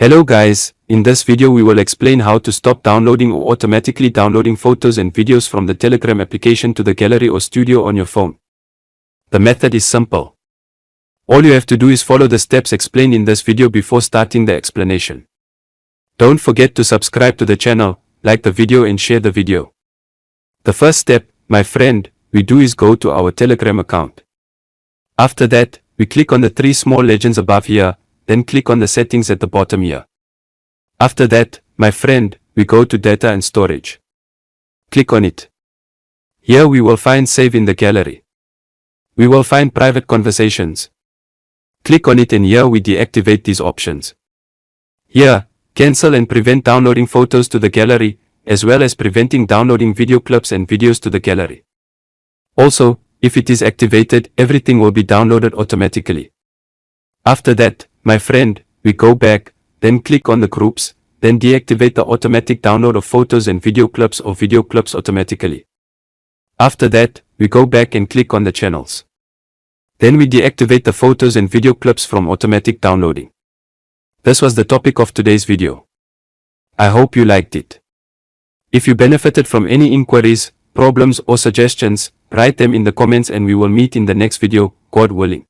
Hello guys, in this video we will explain how to stop downloading or automatically downloading photos and videos from the Telegram application to the gallery or studio on your phone. The method is simple. All you have to do is follow the steps explained in this video before starting the explanation. Don't forget to subscribe to the channel, like the video and share the video. The first step, my friend, we do is go to our Telegram account. After that, we click on the three small legends above here, then click on the settings at the bottom here. After that, my friend, we go to data and storage. Click on it. Here we will find save in the gallery. We will find private conversations. Click on it and here we deactivate these options. Here, cancel and prevent downloading photos to the gallery, as well as preventing downloading video clips and videos to the gallery. Also, if it is activated, everything will be downloaded automatically. After that, my friend, we go back, then click on the groups, then deactivate the automatic download of photos and video clips or video clips automatically. After that, we go back and click on the channels. Then we deactivate the photos and video clips from automatic downloading. This was the topic of today's video. I hope you liked it. If you benefited from any inquiries, problems or suggestions, write them in the comments and we will meet in the next video, God willing.